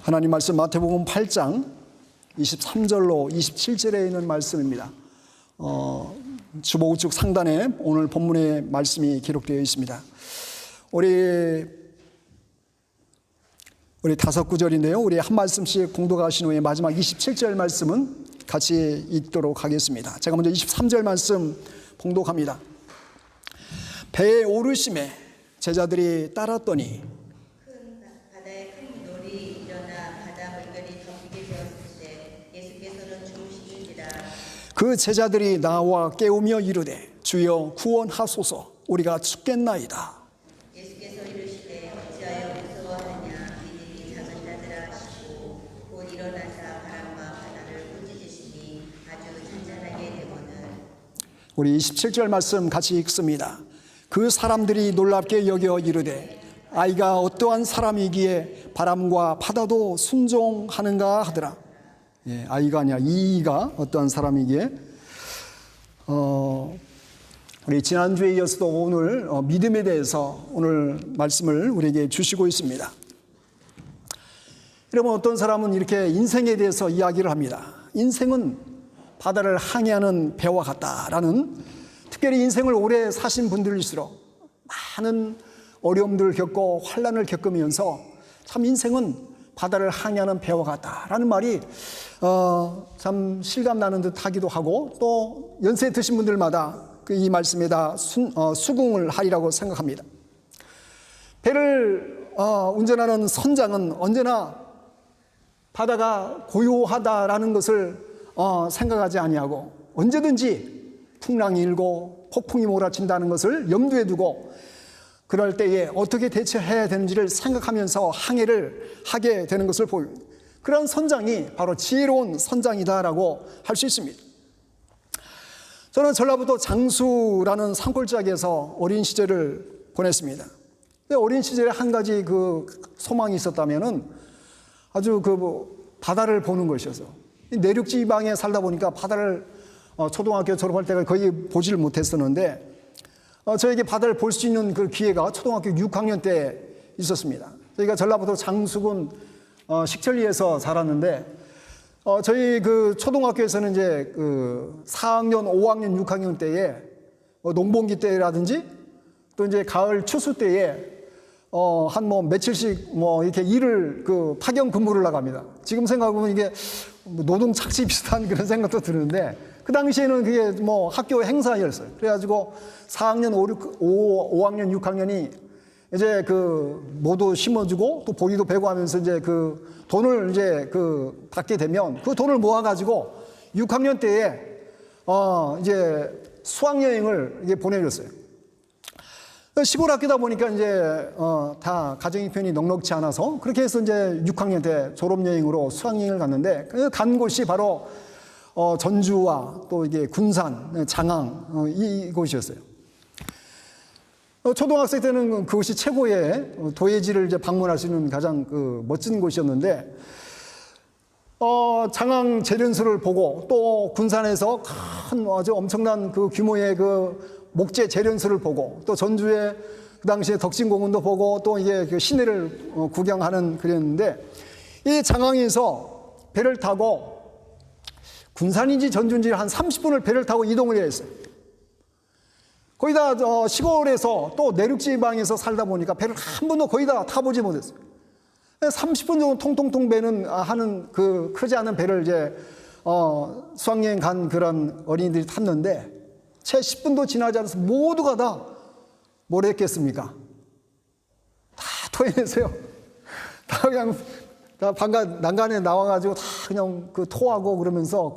하나님 말씀 마태복음 8장 23절로 27절에 있는 말씀입니다. 주보우측 상단에 오늘 본문의 말씀이 기록되어 있습니다. 우리 다섯 구절인데요. 우리 한 말씀씩 공독하신 후에 마지막 27절 말씀은 같이 읽도록 하겠습니다. 제가 먼저 23절 말씀 봉독합니다. 배에 오르심에 제자들이 따랐더니 바다에 큰 놀이 일어나 바다 물결이 덮이게 되었을 때 예수께서는 주무시는지라. 그 제자들이 나와 깨우며 이르되 주여 구원하소서 우리가 죽겠나이다. 예수께서 이르시되 어찌하여 무서워하느냐 믿음이 작은 자들아 하시고 곧 일어나사 바람과 바다를 꾸짖으시니 아주 잔잔하게 되거늘. 우리 27절 말씀 같이 읽습니다. 그 사람들이 놀랍게 여겨 이르되 아이가 어떠한 사람이기에 바람과 바다도 순종하는가 하더라. 아이가 아니야, 이가 어떠한 사람이기에. 우리 지난주에 이어서도 오늘 믿음에 대해서 오늘 말씀을 우리에게 주시고 있습니다. 여러분, 어떤 사람은 이렇게 인생에 대해서 이야기를 합니다. 인생은 바다를 항해하는 배와 같다라는, 특별히 인생을 오래 사신 분들일수록 많은 어려움들을 겪고 환난을 겪으면서 참 인생은 바다를 항해하는 배와 같다라는 말이 참 실감나는 듯 하기도 하고, 또 연세 드신 분들마다 이 말씀에다 수긍을 하리라고 생각합니다. 배를 운전하는 선장은 언제나 바다가 고요하다라는 것을 생각하지 아니하고 언제든지 풍랑이 일고 폭풍이 몰아친다는 것을 염두에 두고 그럴 때에 어떻게 대처해야 되는지를 생각하면서 항해를 하게 되는 것을 보입니다. 그런 선장이 바로 지혜로운 선장이다라고 할 수 있습니다. 저는 전라북도 장수라는 산골짜기에서 어린 시절을 보냈습니다. 어린 시절에 한 가지 소망이 있었다면은 아주 바다를 보는 것이어서, 내륙 지방에 살다 보니까 바다를 초등학교 졸업할 때가 거의 보지를 못했었는데 저에게 바다를 볼 수 있는 그 기회가 초등학교 6학년 때 있었습니다. 저희가 전라북도 장수군 식천리에서 자랐는데 저희 초등학교에서는 이제 4학년, 5학년, 6학년 때에 농번기 때라든지 또 이제 가을 추수 때에 한 며칠씩 이렇게 일을 파견 근무를 나갑니다. 지금 생각해보면 이게 노동 착취 비슷한 그런 생각도 드는데 그 당시에는 그게 학교 행사였어요. 그래가지고 4학년, 5학년, 6학년이 이제 모두 심어주고 또 보리도 베고 하면서 이제 돈을 이제 받게 되면 그 돈을 모아가지고 6학년 때에 이제 수학여행을 이제 보내줬어요. 시골 학교다 보니까 이제 다 가정 형편이 넉넉지 않아서 그렇게 해서 이제 6학년 때 졸업여행으로 수학여행을 갔는데 간 곳이 바로 전주와 또 이게 군산, 장항 이곳이었어요. 초등학생 때는 그것이 최고의 도예지를 이제 방문할 수 있는 가장 멋진 곳이었는데 장항 재련소를 보고 또 군산에서 큰 아주 엄청난 규모의 목재 재련소를 보고 또 전주의 그 당시에 덕진공원도 보고 또 이게 시내를 구경하는 그랬는데 이 장항에서 배를 타고 군산인지 전주인지 한 30분을 배를 타고 이동을 해야 했어요. 거의 다 시골에서 또 내륙지방에서 살다 보니까 배를 한 번도 거의 다 타보지 못했어요. 30분 정도 통통통 배는 하는 크지 않은 배를 이제 수학여행 간 그런 어린이들이 탔는데 채 10분도 지나지 않아서 모두가 다 뭘 했겠습니까? 다 토해내세요. 다 그냥 다 난간에 나와가지고 다 그냥 토하고 그러면서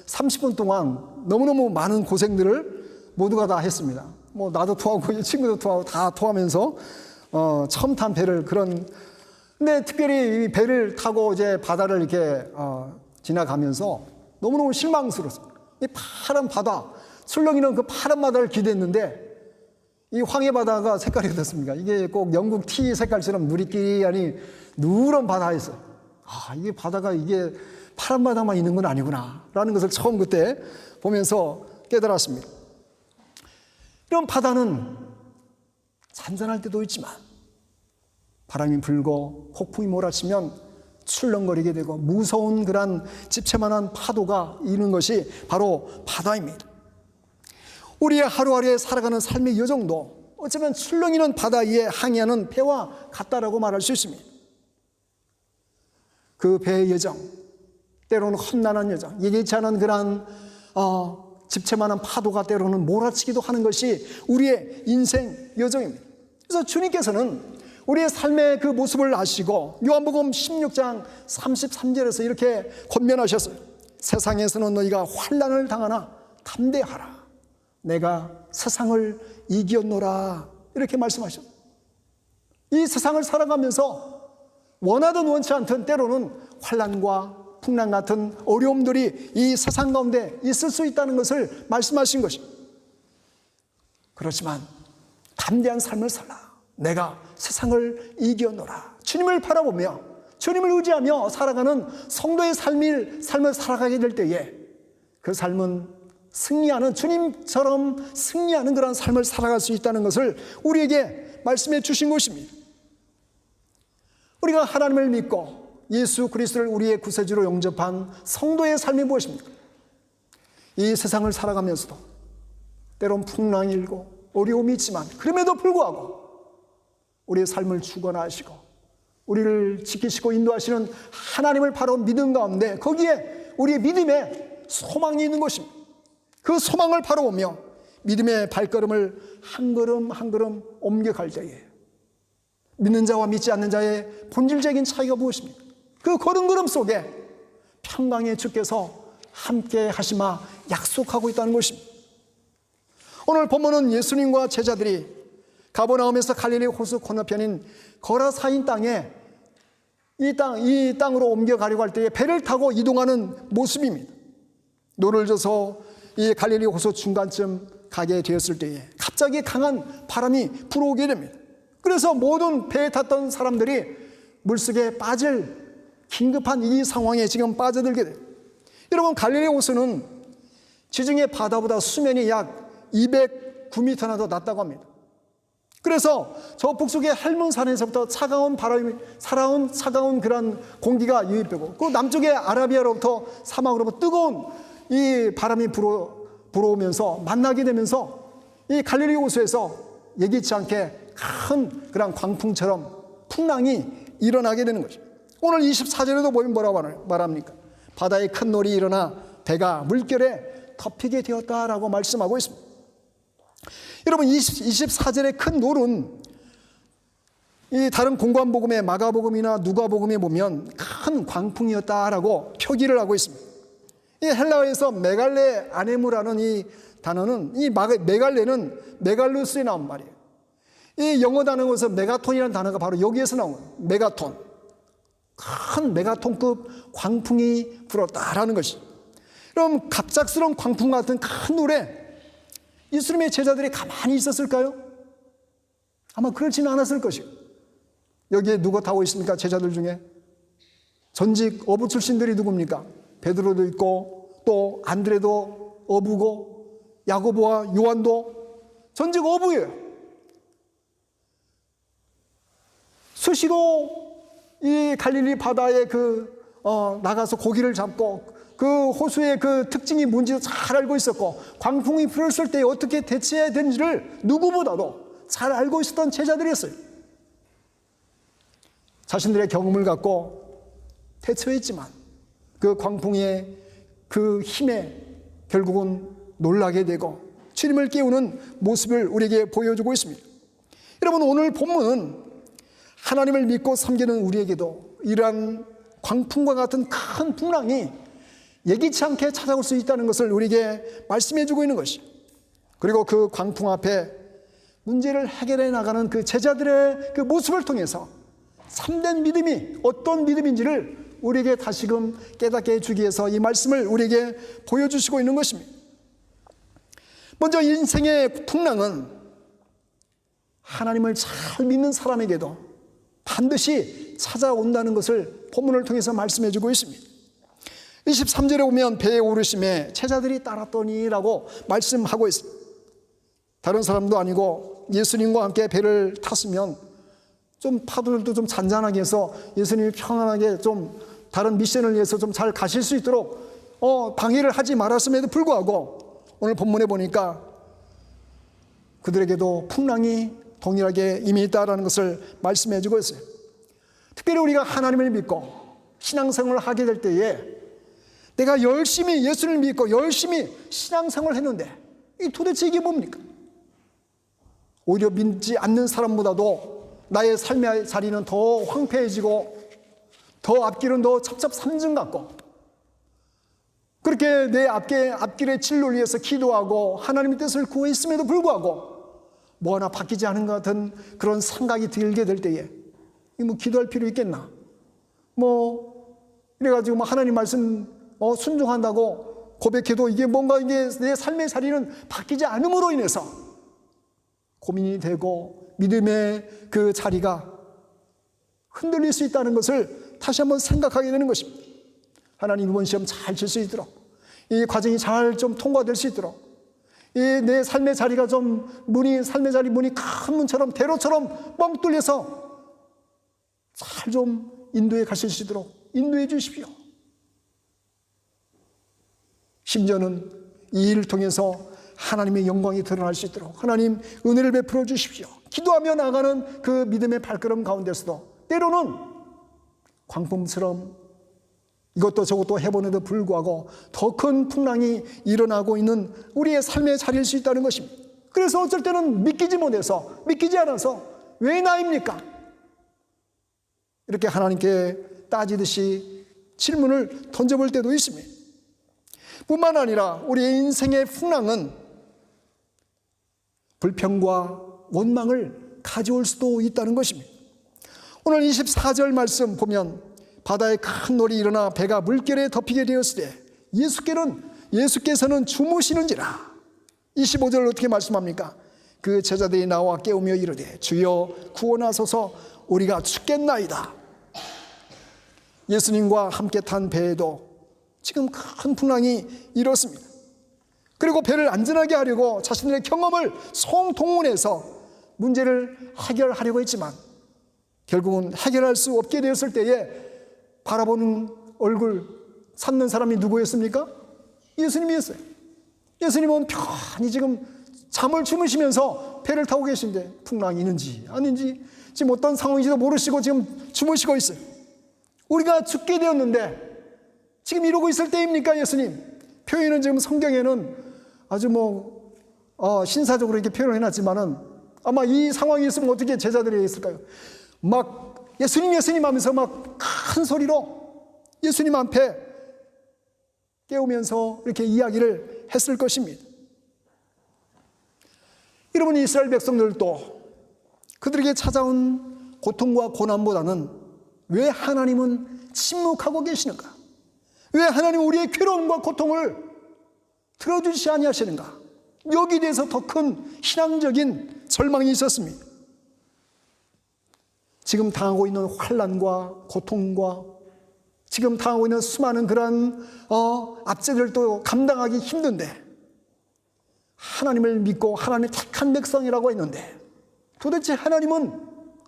30분 동안 너무너무 많은 고생들을 모두가 다 했습니다. 나도 토하고 이 친구도 토하고 다 토하면서 처음 탄 배를 근데 특별히 이 배를 타고 이제 바다를 이렇게 지나가면서 너무너무 실망스러웠어요. 이 파란 바다, 술렁이는 그 파란 바다를 기대했는데 이 황해 바다가 색깔이 어떻습니까? 이게 꼭 영국 티 색깔처럼 누리끼리 누런 바다였어요. 이게 바다가 이게 파란 바다만 있는 건 아니구나 라는 것을 처음 그때 보면서 깨달았습니다. 이런 바다는 잔잔할 때도 있지만 바람이 불고 폭풍이 몰아치면 출렁거리게 되고 무서운 그런 집채만한 파도가 있는 것이 바로 바다입니다. 우리의 하루하루에 살아가는 삶의 여정도 어쩌면 출렁이는 바다 위에 항해하는 배와 같다라고 말할 수 있습니다. 그 배의 여정, 때로는 험난한 여정, 예기치 않은 그런 집채만한 파도가 때로는 몰아치기도 하는 것이 우리의 인생 여정입니다. 그래서 주님께서는 우리의 삶의 그 모습을 아시고 요한복음 16장 33절에서 이렇게 권면하셨어요. 세상에서는 너희가 환난을 당하나 담대하라. 내가 세상을 이겼노라. 이렇게 말씀하셨어요. 이 세상을 살아가면서 원하든 원치 않든 때로는 환난과 풍랑 같은 어려움들이 이 세상 가운데 있을 수 있다는 것을 말씀하신 것입니다. 그렇지만 담대한 삶을 살라. 내가 세상을 이겨노라. 주님을 바라보며 주님을 의지하며 살아가는 성도의 삶을 살아가게 될 때에 그 삶은 승리하는, 주님처럼 승리하는 그런 삶을 살아갈 수 있다는 것을 우리에게 말씀해 주신 것입니다. 우리가 하나님을 믿고 예수 그리스도를 우리의 구세주로 영접한 성도의 삶이 무엇입니까? 이 세상을 살아가면서도 때론 풍랑이 일고 어려움이 있지만 그럼에도 불구하고 우리의 삶을 주관하시고 우리를 지키시고 인도하시는 하나님을 바로 믿음 가운데 거기에 우리의 믿음에 소망이 있는 것입니다. 그 소망을 바라보며 믿음의 발걸음을 한 걸음 한 걸음 옮겨갈 때에 믿는 자와 믿지 않는 자의 본질적인 차이가 무엇입니까? 그 걸음걸음 속에 평강의 주께서 함께 하시마 약속하고 있다는 것입니다. 오늘 본문은 예수님과 제자들이 가버나움에서 갈릴리 호수 건너편인 거라사인 땅에 이 땅으로 옮겨가려고 할 때에 배를 타고 이동하는 모습입니다. 노를 져서 이 갈릴리 호수 중간쯤 가게 되었을 때에 갑자기 강한 바람이 불어오게 됩니다. 그래서 모든 배에 탔던 사람들이 물속에 빠질 긴급한 이 상황에 지금 빠져들게 돼요. 여러분, 갈릴리 호수는 지중해 바다보다 수면이 약 209m나 더 낮다고 합니다. 그래서 저 북쪽의 헬문산에서부터 차가운 바람이, 차가운 그런 공기가 유입되고, 그 남쪽의 아라비아로부터 사막으로부터 뜨거운 이 바람이 불어오면서 만나게 되면서 이 갈릴리 호수에서 예기치 않게 큰 그런 광풍처럼 풍랑이 일어나게 되는 것입니다. 오늘 24절에도 보면 뭐라고 말합니까? 바다에 큰 놀이 일어나 배가 물결에 덮이게 되었다라고 말씀하고 있습니다. 여러분, 24절의 큰 놀은 이 다른 공관복음의 마가복음이나 누가복음에 보면 큰 광풍이었다라고 표기를 하고 있습니다. 이 헬라어에서 메갈레 아네무라는 이 단어는 이 메갈레는 메갈루스에 나온 말이에요. 이 영어 단어에서 메가톤이라는 단어가 바로 여기에서 나온 거예요. 메가톤. 큰 메가톤급 광풍이 불었다라는 것이. 그럼 갑작스러운 광풍 같은 큰 노래, 예수님의 제자들이 가만히 있었을까요? 아마 그렇지는 않았을 것이에요. 여기에 누가 타고 있습니까? 제자들 중에 전직 어부 출신들이 누굽니까? 베드로도 있고 또 안드레도 어부고 야고보와 요한도 전직 어부예요. 수시로 이 갈릴리 바다에 나가서 고기를 잡고 그 호수의 그 특징이 뭔지도 잘 알고 있었고 광풍이 불었을 때 어떻게 대처해야 되는지를 누구보다도 잘 알고 있었던 제자들이었어요. 자신들의 경험을 갖고 대처했지만 그 광풍의 그 힘에 결국은 놀라게 되고 주님을 깨우는 모습을 우리에게 보여주고 있습니다. 여러분, 오늘 본문은 하나님을 믿고 섬기는 우리에게도 이러한 광풍과 같은 큰 풍랑이 예기치 않게 찾아올 수 있다는 것을 우리에게 말씀해 주고 있는 것이, 그리고 그 광풍 앞에 문제를 해결해 나가는 그 제자들의 그 모습을 통해서 참된 믿음이 어떤 믿음인지를 우리에게 다시금 깨닫게 해주기 위해서 이 말씀을 우리에게 보여주시고 있는 것입니다. 먼저 인생의 풍랑은 하나님을 잘 믿는 사람에게도 반드시 찾아온다는 것을 본문을 통해서 말씀해 주고 있습니다. 23절에 보면 배에 오르심에 제자들이 따랐더니라고 말씀하고 있습니다. 다른 사람도 아니고 예수님과 함께 배를 탔으면 좀 파도들도 좀 잔잔하게 해서 예수님이 평안하게 좀 다른 미션을 위해서 좀 잘 가실 수 있도록 방해를 하지 말았음에도 불구하고 오늘 본문에 보니까 그들에게도 풍랑이 동일하게 임했다라는 것을 말씀해 주고 있어요. 특별히 우리가 하나님을 믿고 신앙생활을 하게 될 때에 내가 열심히 예수를 믿고 열심히 신앙생활을 했는데 이 도대체 이게 뭡니까? 오히려 믿지 않는 사람보다도 나의 삶의 자리는 더 황폐해지고 더 앞길은 더 첩첩산중 같고 그렇게 내 앞길의 진로를 위해서 기도하고 하나님의 뜻을 구했음에도 불구하고 뭐 하나 바뀌지 않은 것 같은 그런 생각이 들게 될 때에 뭐 기도할 필요 있겠나? 뭐 이래가지고 뭐 하나님 말씀 순종한다고 고백해도 이게 뭔가 이게 내 삶의 자리는 바뀌지 않음으로 인해서 고민이 되고 믿음의 그 자리가 흔들릴 수 있다는 것을 다시 한번 생각하게 되는 것입니다. 하나님 이번 시험 잘 칠 수 있도록 이 과정이 잘 좀 통과될 수 있도록 이 내 삶의 자리가 좀 삶의 자리 문이 큰 문처럼 대로처럼 뻥 뚫려서 잘 좀 인도해 가실 수 있도록 인도해 주십시오. 심지어는 이 일을 통해서 하나님의 영광이 드러날 수 있도록 하나님 은혜를 베풀어 주십시오. 기도하며 나가는 그 믿음의 발걸음 가운데서도 때로는 광풍처럼 이것도 저것도 해보는데도 불구하고 더 큰 풍랑이 일어나고 있는 우리의 삶의 자리일 수 있다는 것입니다. 그래서 어쩔 때는 믿기지 않아서 왜 나입니까? 이렇게 하나님께 따지듯이 질문을 던져볼 때도 있습니다. 뿐만 아니라 우리의 인생의 풍랑은 불평과 원망을 가져올 수도 있다는 것입니다. 오늘 24절 말씀 보면 바다에 큰 놀이 일어나 배가 물결에 덮이게 되었을 때 예수께서는 주무시는지라. 25절을 어떻게 말씀합니까? 그 제자들이 나와 깨우며 이르되 주여 구원하소서 우리가 죽겠나이다. 예수님과 함께 탄 배에도 지금 큰 풍랑이 일었습니다. 그리고 배를 안전하게 하려고 자신들의 경험을 총동원해서 문제를 해결하려고 했지만 결국은 해결할 수 없게 되었을 때에 바라보는 얼굴 찾는 사람이 누구였습니까? 예수님이었어요. 예수님은 편히 지금 잠을 주무시면서 배를 타고 계신데 풍랑이 있는지 아닌지 지금 어떤 상황인지도 모르시고 지금 주무시고 있어요. 우리가 죽게 되었는데 지금 이러고 있을 때입니까? 예수님 표현은 지금 성경에는 아주 신사적으로 이렇게 표현을 해놨지만은 아마 이 상황이 있으면 어떻게 제자들이 했을까요? 막 예수님 하면서 막 큰 소리로 예수님 앞에 깨우면서 이렇게 이야기를 했을 것입니다. 여러분, 이스라엘 백성들도 그들에게 찾아온 고통과 고난보다는 왜 하나님은 침묵하고 계시는가? 왜 하나님은 우리의 괴로움과 고통을 들어주시 아니하시는가? 여기에 대해서 더 큰 신앙적인 절망이 있었습니다. 지금 당하고 있는 환난과 고통과 지금 당하고 있는 수많은 그런 압제들도 감당하기 힘든데 하나님을 믿고 하나님의 택한 백성이라고 했는데 도대체 하나님은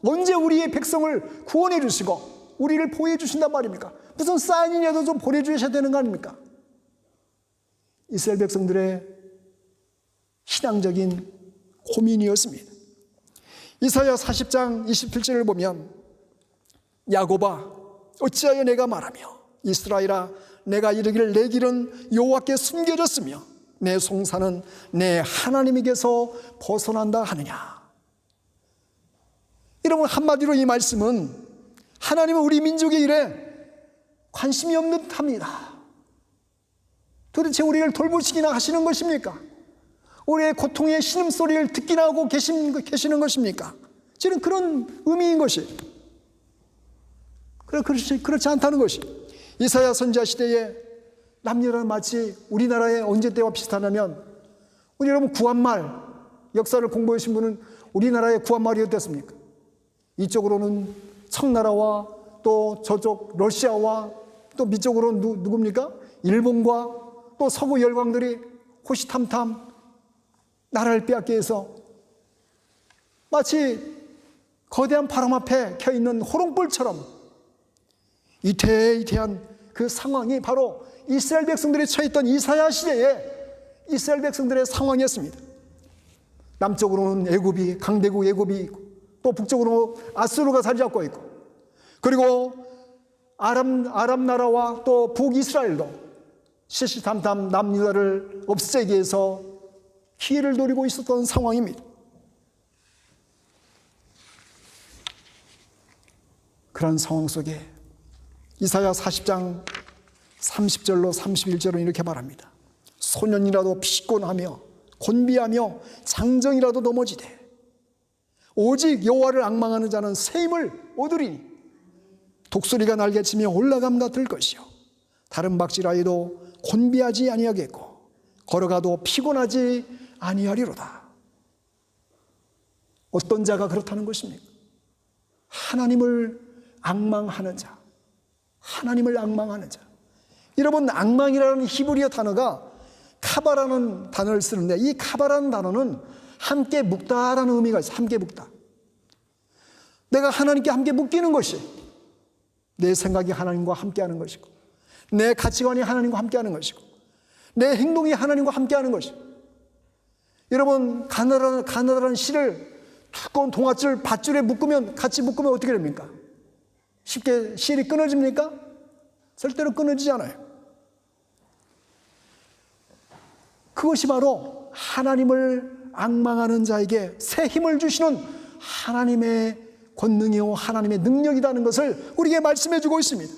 언제 우리의 백성을 구원해 주시고 우리를 보호해 주신단 말입니까? 무슨 사인이라도 좀 보내주셔야 되는 거 아닙니까? 이스라엘 백성들의 신앙적인 고민이었습니다. 이사야 40장 27절을 보면 야곱아 어찌하여 내가 말하며 이스라엘아 내가 이르기를 내 길은 여호와께 숨겨졌으며 내 송사는 내 하나님에게서 벗어난다 하느냐. 여러분, 한마디로 이 말씀은 하나님은 우리 민족의 일에 관심이 없는 듯합니다. 도대체 우리를 돌보시기나 하시는 것입니까? 우리의 고통의 신음소리를 듣기나 하고 계시는 것입니까? 저는 그런 의미인 것이 그렇지 않다는 것이. 이사야 선지자 시대에 남녀는 마치 우리나라의 언제 때와 비슷하냐면 우리 여러분 구한말 역사를 공부해 주신 분은 우리나라의 구한말이 어땠습니까? 이쪽으로는 청나라와 또 저쪽 러시아와 또 밑쪽으로는 누굽니까? 일본과 또 서구 열강들이 호시탐탐 나라를 빼앗기 위해서 마치 거대한 바람 앞에 켜있는 호롱불처럼 이태이태한 그 상황이 바로 이스라엘 백성들이 처했던 이사야 시대에 이스라엘 백성들의 상황이었습니다. 남쪽으로는 애굽이, 강대국 애굽이 있고, 또 북쪽으로 아수르가 자리 잡고 있고, 그리고 아람 나라와 또 북이스라엘도 시시탐탐 남유다를 없애기 위해서 기회를 노리고 있었던 상황입니다. 그런 상황 속에 이사야 40장 30절로 31절은 이렇게 말합니다. 소년이라도 피곤하며 곤비하며 장정이라도 넘어지되 오직 여호와를 앙망하는 자는 새 힘을 얻으리니 독수리가 날개치며 올라감 같을 것이요 다른 박질하여도 곤비하지 아니하겠고 걸어가도 피곤하지 아니하리로다. 어떤 자가 그렇다는 것입니까? 하나님을 앙망하는 자, 하나님을 앙망하는 자. 여러분, 앙망이라는 히브리어 단어가 카바라는 단어를 쓰는데, 이 카바라는 단어는 함께 묵다라는 의미가 있어요. 함께 묵다. 내가 하나님께 함께 묶이는 것이, 내 생각이 하나님과 함께하는 것이고, 내 가치관이 하나님과 함께하는 것이고, 내 행동이 하나님과 함께하는 것이고. 여러분, 가느다란 실을 두꺼운 동아줄 밧줄에 묶으면, 같이 묶으면 어떻게 됩니까? 쉽게 실이 끊어집니까? 절대로 끊어지지 않아요. 그것이 바로 하나님을 앙망하는 자에게 새 힘을 주시는 하나님의 권능이요 하나님의 능력이라는 것을 우리에게 말씀해 주고 있습니다.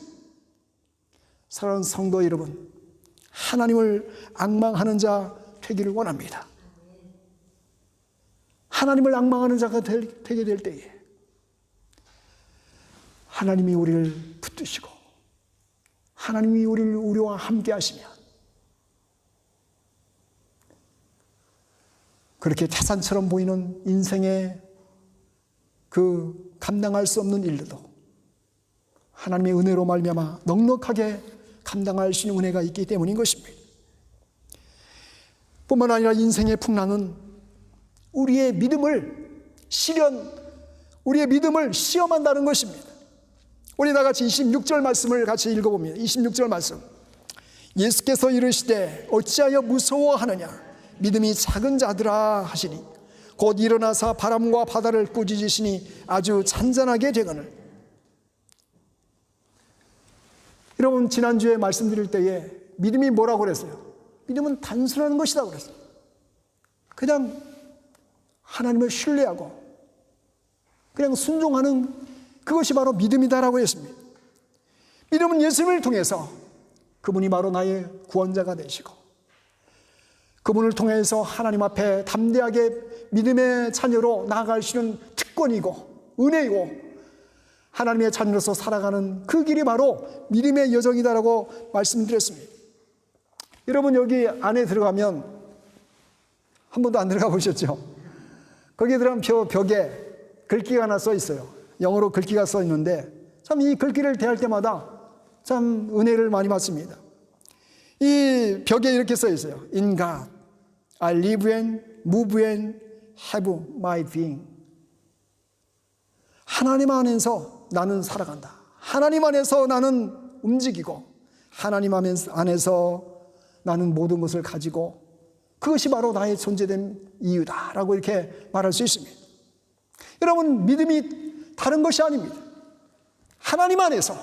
사랑하는 성도 여러분, 하나님을 앙망하는 자 되기를 원합니다. 하나님을 앙망하는 자가 되게 될 때에 하나님이 우리를 붙드시고 하나님이 우리와 함께 하시면 그렇게 태산처럼 보이는 인생의 그 감당할 수 없는 일들도 하나님의 은혜로 말미암아 넉넉하게 감당할 수 있는 은혜가 있기 때문인 것입니다. 뿐만 아니라 인생의 풍랑은 우리의 믿음을 시험한다는 것입니다. 우리 다 같이 26절 말씀을 같이 읽어봅니다. 26절 말씀. 예수께서 이르시되 어찌하여 무서워하느냐 믿음이 작은 자들아 하시니 곧 일어나사 바람과 바다를 꾸짖으시니 아주 잔잔하게 되거늘. 여러분, 지난주에 말씀드릴 때에 믿음이 뭐라고 그랬어요? 믿음은 단순한 것이라고 그랬어요. 그냥 하나님을 신뢰하고 그냥 순종하는 그것이 바로 믿음이다라고 했습니다. 믿음은 예수님을 통해서 그분이 바로 나의 구원자가 되시고 그분을 통해서 하나님 앞에 담대하게 믿음의 자녀로 나아갈 수 있는 특권이고 은혜이고 하나님의 자녀로서 살아가는 그 길이 바로 믿음의 여정이다라고 말씀드렸습니다. 여러분, 여기 안에 들어가면 한 번도 안 들어가 보셨죠? 거기에 들어가면 벽에 글귀가 하나 써 있어요. 영어로 글귀가 써 있는데 참 이 글귀를 대할 때마다 참 은혜를 많이 받습니다. 이 벽에 이렇게 써 있어요. In God, I live and move and have my being. 하나님 안에서 나는 살아간다. 하나님 안에서 나는 움직이고 하나님 안에서 나는 모든 것을 가지고 그것이 바로 나의 존재된 이유다라고 이렇게 말할 수 있습니다. 여러분, 믿음이 다른 것이 아닙니다. 하나님 안에서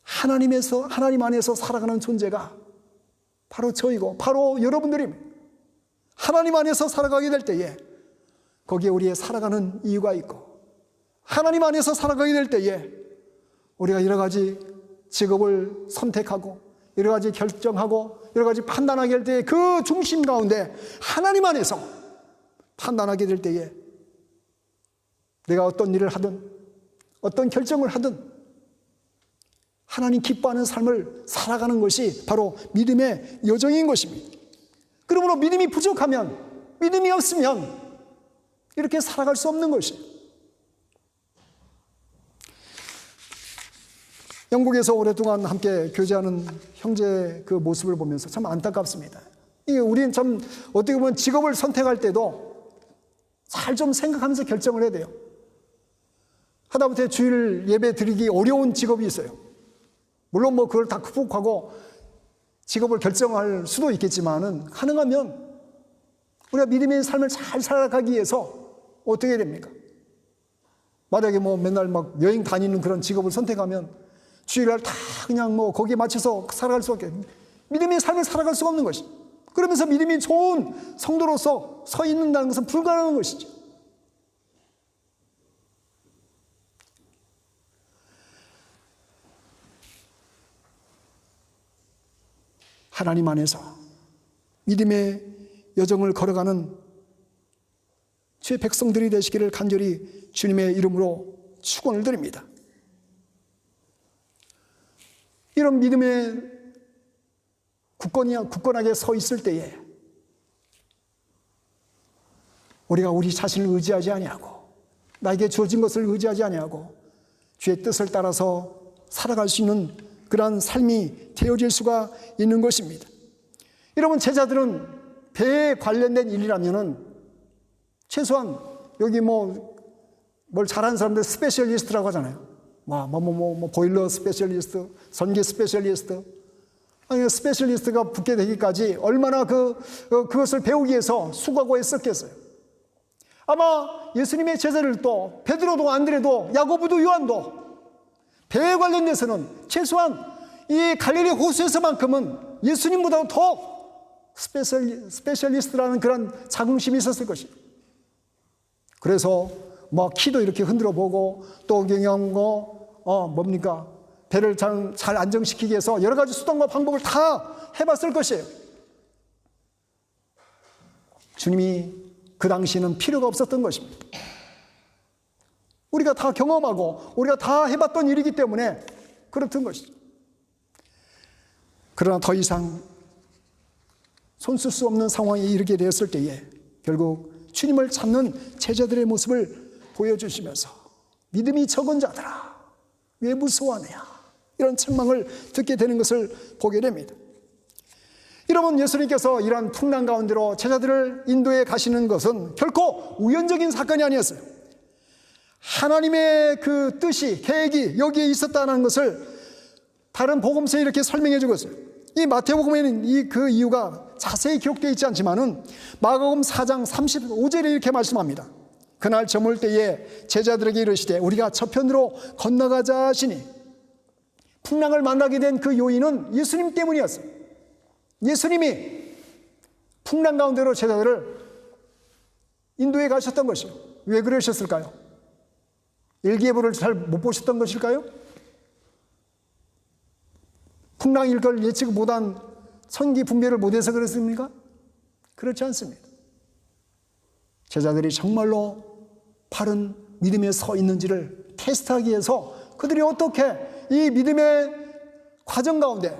하나님 안에서 살아가는 존재가 바로 저이고 바로 여러분들입니다. 하나님 안에서 살아가게 될 때에 거기에 우리의 살아가는 이유가 있고 하나님 안에서 살아가게 될 때에 우리가 여러 가지 직업을 선택하고 여러 가지 결정하고 여러 가지 판단하게 될 때에 그 중심 가운데 하나님 안에서 판단하게 될 때에 내가 어떤 일을 하든 어떤 결정을 하든 하나님 기뻐하는 삶을 살아가는 것이 바로 믿음의 여정인 것입니다. 그러므로 믿음이 부족하면, 믿음이 없으면 이렇게 살아갈 수 없는 것이에요. 영국에서 오랫동안 함께 교제하는 형제의 그 모습을 보면서 참 안타깝습니다. 우리는 참 어떻게 보면 직업을 선택할 때도 잘 좀 생각하면서 결정을 해야 돼요. 하다못해 주일 예배 드리기 어려운 직업이 있어요. 물론 뭐 그걸 다 극복하고 직업을 결정할 수도 있겠지만은 가능하면 우리가 믿음의 삶을 잘 살아가기 위해서 어떻게 해야 됩니까? 만약에 뭐 맨날 막 여행 다니는 그런 직업을 선택하면 주일날 다 그냥 뭐 거기에 맞춰서 살아갈 수 없게 믿음의 삶을 살아갈 수가 없는 것이죠. 그러면서 믿음이 좋은 성도로서 서 있는다는 것은 불가능한 것이죠. 하나님 안에서 믿음의 여정을 걸어가는 주의 백성들이 되시기를 간절히 주님의 이름으로 축원을 드립니다. 이런 믿음의 굳건하게 서 있을 때에 우리가 우리 자신을 의지하지 아니하고 나에게 주어진 것을 의지하지 아니하고 주의 뜻을 따라서 살아갈 수 있는 그러한 삶이 되어질 수가 있는 것입니다. 여러분, 제자들은 배에 관련된 일이라면은 최소한 여기 뭘 잘하는 사람들 스페셜리스트라고 하잖아요. 보일러 스페셜리스트, 전기 스페셜리스트. 아니, 스페셜리스트가 붙게 되기까지 얼마나 그것을 배우기 위해서 수고하고 애썼겠어요. 아마 예수님의 제자들도 베드로도 안드레도 야고보도 요한도 배에 관련돼서는 최소한 이 갈릴리 호수에서만큼은 예수님보다 더 스페셜리스트라는 그런 자긍심이 있었을 것이에요. 그래서 키도 이렇게 흔들어 보고 또 그냥 배를 잘 안정시키기 위해서 여러 가지 수단과 방법을 다 해봤을 것이에요. 주님이 그 당시에는 필요가 없었던 것입니다. 우리가 다 경험하고 우리가 다 해봤던 일이기 때문에 그렇던 것이죠. 그러나 더 이상 손쓸 수 없는 상황에 이르게 되었을 때에 결국 주님을 찾는 제자들의 모습을 보여주시면서 믿음이 적은 자들아 왜 무서워하느냐 이런 책망을 듣게 되는 것을 보게 됩니다. 여러분, 예수님께서 이런 풍랑 가운데로 제자들을 인도해 가시는 것은 결코 우연적인 사건이 아니었어요. 하나님의 그 뜻이, 계획이 여기에 있었다는 것을 다른 복음서에 이렇게 설명해 주고 있어요. 이 마태복음에는 그 이유가 자세히 기록되어 있지 않지만은 마가복음 4장 35절에 이렇게 말씀합니다. 그날 저물 때에 제자들에게 이르시되 우리가 저편으로 건너가자 하시니 풍랑을 만나게 된 그 요인은 예수님 때문이었어요. 예수님이 풍랑 가운데로 제자들을 인도해 가셨던 것이요. 왜 그러셨을까요? 일기예보를 잘 못 보셨던 것일까요? 풍랑일 걸 예측 못한 천기 분별을 못해서 그렇습니까? 그렇지 않습니다. 제자들이 정말로 바른 믿음에 서 있는지를 테스트하기 위해서 그들이 어떻게 이 믿음의 과정 가운데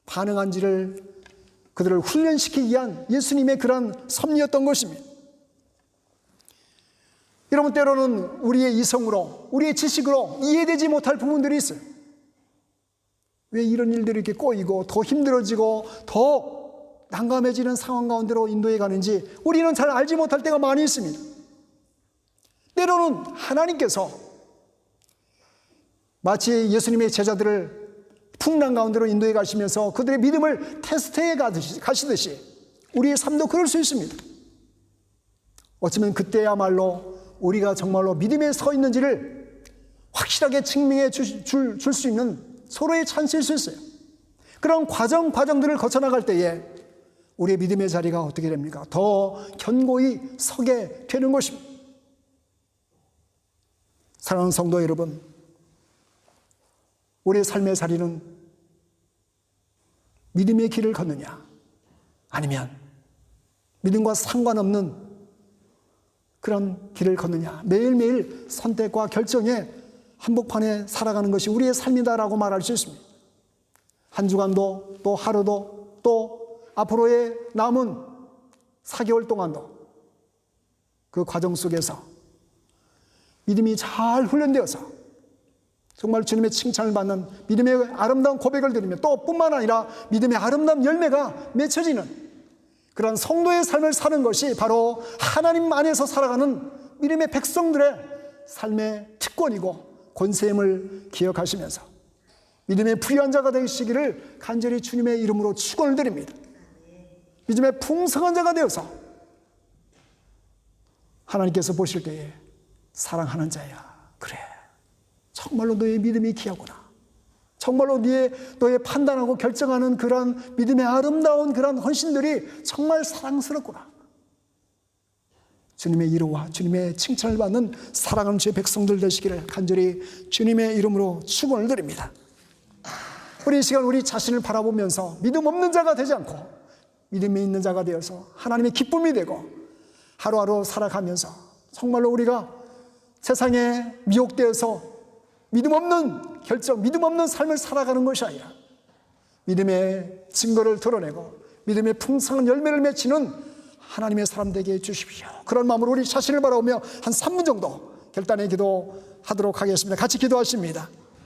반응한지를 그들을 훈련시키기 위한 예수님의 그런 섭리였던 것입니다. 여러분, 때로는 우리의 이성으로 우리의 지식으로 이해되지 못할 부분들이 있어요. 왜 이런 일들이 이렇게 꼬이고 더 힘들어지고 더 난감해지는 상황 가운데로 인도해 가는지 우리는 잘 알지 못할 때가 많이 있습니다. 때로는 하나님께서 마치 예수님의 제자들을 풍랑 가운데로 인도해 가시면서 그들의 믿음을 테스트해 가시듯이 우리의 삶도 그럴 수 있습니다. 어쩌면 그때야말로 우리가 정말로 믿음에 서 있는지를 확실하게 증명해 줄 수 있는 서로의 찬스일 수 있어요. 그런 과정들을 거쳐나갈 때에 우리의 믿음의 자리가 어떻게 됩니까? 더 견고히 서게 되는 것입니다. 사랑하는 성도 여러분, 우리의 삶의 자리는 믿음의 길을 걷느냐 아니면 믿음과 상관없는 그런 길을 걷느냐, 매일매일 선택과 결정의 한복판에 살아가는 것이 우리의 삶이다라고 말할 수 있습니다. 한 주간도 또 하루도 또 앞으로의 남은 4개월 동안도 그 과정 속에서 믿음이 잘 훈련되어서 정말 주님의 칭찬을 받는 믿음의 아름다운 고백을 드리며 또 뿐만 아니라 믿음의 아름다운 열매가 맺혀지는 그런 성도의 삶을 사는 것이 바로 하나님 안에서 살아가는 믿음의 백성들의 삶의 특권이고 권세임을 기억하시면서 믿음의 부유한 자가 되시기를 간절히 주님의 이름으로 축원을 드립니다. 믿음의 풍성한 자가 되어서 하나님께서 보실 때에 사랑하는 자야, 그래, 정말로 너의 믿음이 귀하구나, 정말로 너의 판단하고 결정하는 그런 믿음의 아름다운 그런 헌신들이 정말 사랑스럽구나, 주님의 이름과 주님의 칭찬을 받는 사랑하는 주의 백성들 되시기를 간절히 주님의 이름으로 축원을 드립니다. 우리 이 시간 우리 자신을 바라보면서 믿음 없는 자가 되지 않고 믿음이 있는 자가 되어서 하나님의 기쁨이 되고 하루하루 살아가면서 정말로 우리가 세상에 미혹되어서 믿음 없는 결정, 믿음 없는 삶을 살아가는 것이 아니라 믿음의 증거를 드러내고 믿음의 풍성한 열매를 맺히는 하나님의 사람 되게 해주십시오. 그런 마음으로 우리 자신을 바라보며 한 3분 정도 결단의 기도하도록 하겠습니다. 같이 기도하십니다.